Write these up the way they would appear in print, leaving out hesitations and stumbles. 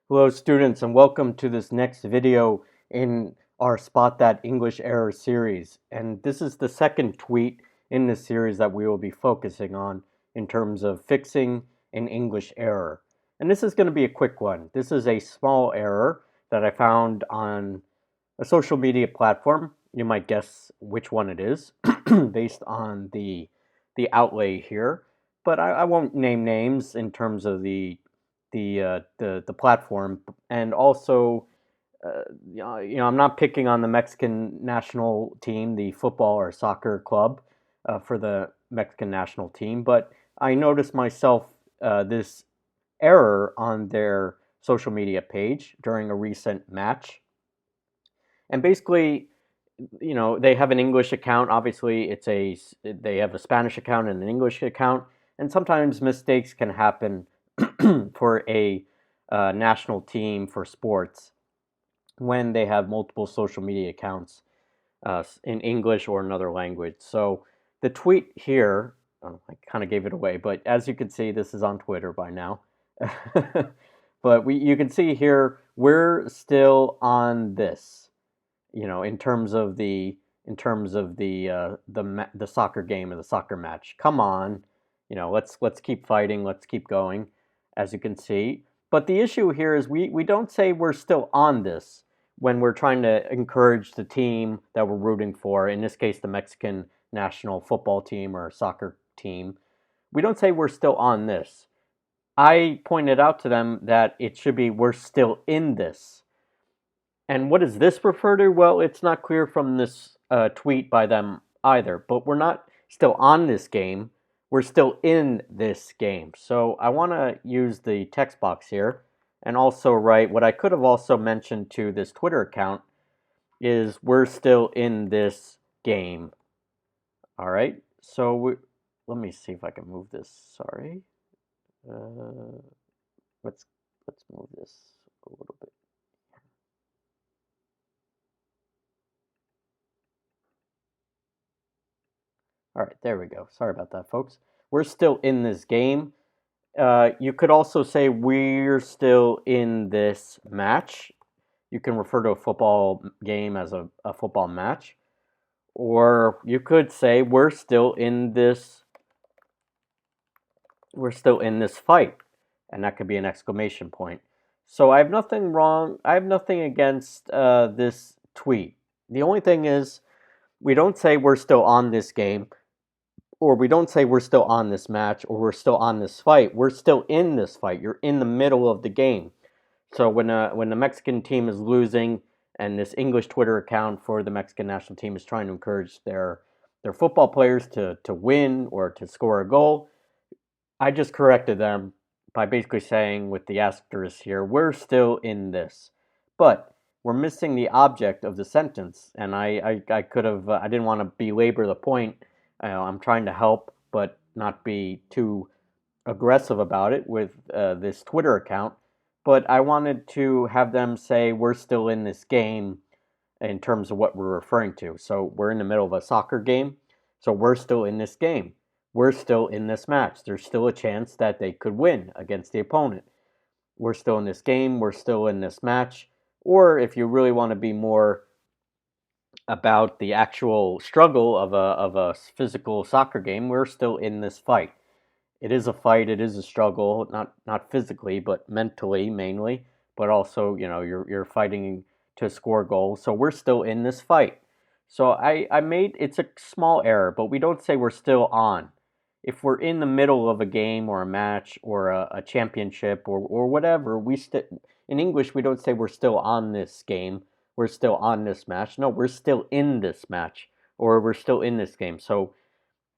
Hello students and welcome to this next video in our Spot That English Error series. And this is the second tweet in this series that we will be focusing on in terms of fixing an English error. And this is going to be a quick one. This is a small error that I found on a social media platform. You might guess which one it is based on the outlay here. But I won't name names in terms of the platform, and also, I'm not picking on the Mexican national team, the football or soccer club, for the Mexican national team, but I noticed myself this error on their social media page during a recent match, and basically, they have an English account. Obviously, they have a Spanish account and an English account, and sometimes mistakes can happen for a national team for sports when they have multiple social media accounts in English or another language. So the tweet here, I kind of gave it away, but as you can see, this is on Twitter by now. But you can see here, we're still on this, in terms of the soccer game or the soccer match. Come on, let's keep fighting, let's keep going, as you can see. But the issue here is we don't say we're still on this when we're trying to encourage the team that we're rooting for. In this case, the Mexican national football team or soccer team. We don't say we're still on this. I pointed out to them that it should be we're still in this. And what does this refer to? Well, it's not clear from this tweet by them either, but we're not still on this game. We're still in this game. So I want to use the text box here and also write what I could have also mentioned to this Twitter account is we're still in this game. All right. So let me see if I can move this. Sorry. Uh, let's move this a little bit. All right, there we go. Sorry about that, folks. We're still in this game. You could also say we're still in this match. You can refer to a football game as a football match. Or you could say we're still in this fight. And that could be an exclamation point. So I have nothing wrong. I have nothing against this tweet. The only thing is we don't say we're still on this game, or we don't say we're still on this match, or we're still on this fight. We're still in this fight. You're in the middle of the game. So when the Mexican team is losing, and this English Twitter account for the Mexican national team is trying to encourage their football players to win or to score a goal, I just corrected them by basically saying with the asterisk here, we're still in this, but we're missing the object of the sentence, and I could have I didn't want to belabor the point. I'm trying to help, but not be too aggressive about it with this Twitter account. But I wanted to have them say we're still in this game in terms of what we're referring to. So we're in the middle of a soccer game, so we're still in this game. We're still in this match. There's still a chance that they could win against the opponent. We're still in this game. We're still in this match. Or if you really want to be more about the actual struggle of a physical soccer game, we're still in this fight. It is a fight. It is a struggle, not physically, but mentally mainly. But also, you're fighting to score goals. So we're still in this fight. So I made it's a small error, but we don't say we're still on. If we're in the middle of a game or a match or a championship or whatever, in English we don't say we're still on this game. We're still on this match. No, we're still in this match or we're still in this game. So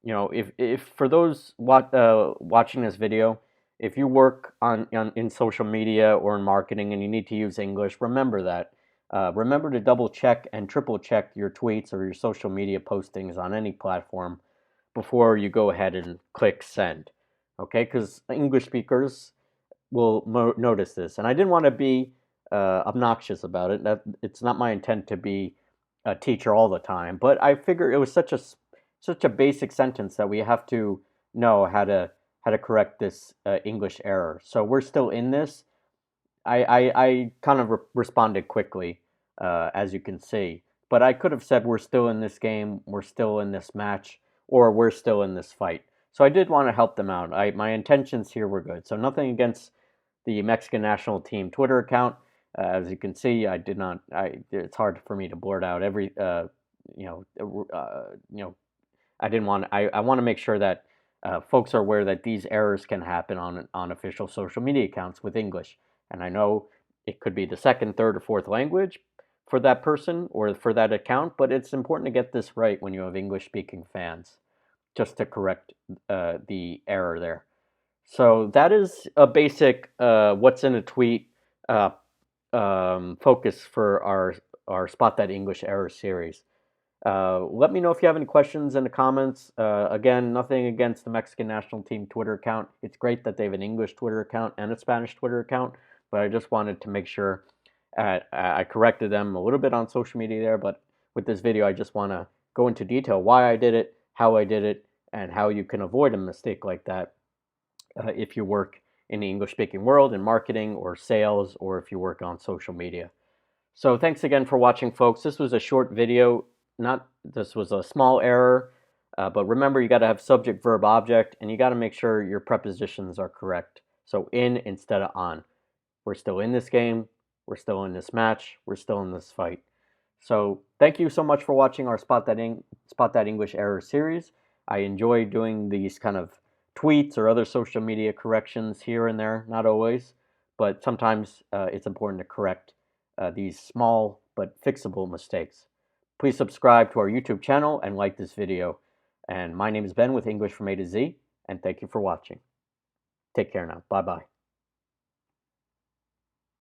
if for those watching this video, if you work in social media or in marketing and you need to use English, remember that. Remember to double check and triple check your tweets or your social media postings on any platform before you go ahead and click send. Okay, because English speakers will notice this, and I didn't want to be obnoxious about it. It's not my intent to be a teacher all the time, but I figure it was such a basic sentence that we have to know how to correct this English error. So we're still in this. I kind of responded quickly, as you can see. But I could have said we're still in this game, we're still in this match, or we're still in this fight. So I did want to help them out. My intentions here were good. So nothing against the Mexican national team Twitter account. As you can see, I did not. It's hard for me to blurt out every. I didn't want. I want to make sure that folks are aware that these errors can happen on official social media accounts with English. And I know it could be the second, third, or fourth language for that person or for that account, but it's important to get this right when you have English speaking fans, just to correct the error there. So that is a basic what's in a tweet uh, focus for our Spot That English Error series. Let me know if you have any questions in the comments. Again, nothing against the Mexican national team Twitter account. It's great that they have an English Twitter account and a Spanish Twitter account, but I just wanted to make sure I corrected them a little bit on social media there. But with this video, I just want to go into detail why I did it, how I did it, and how you can avoid a mistake like that if you work in the English speaking world in marketing or sales, or if you work on social media. So thanks again for watching, folks. This was a short video. This was a small error, but remember, you got to have subject, verb, object, and you got to make sure your prepositions are correct. So in instead of on. We're still in this game. We're still in this match. We're still in this fight. So thank you so much for watching our Spot That English Error series. I enjoy doing these kind of tweets or other social media corrections here and there, not always, but sometimes it's important to correct these small but fixable mistakes. Please subscribe to our YouTube channel and like this video. And my name is Ben with English from A to Z, and thank you for watching. Take care now. Bye-bye.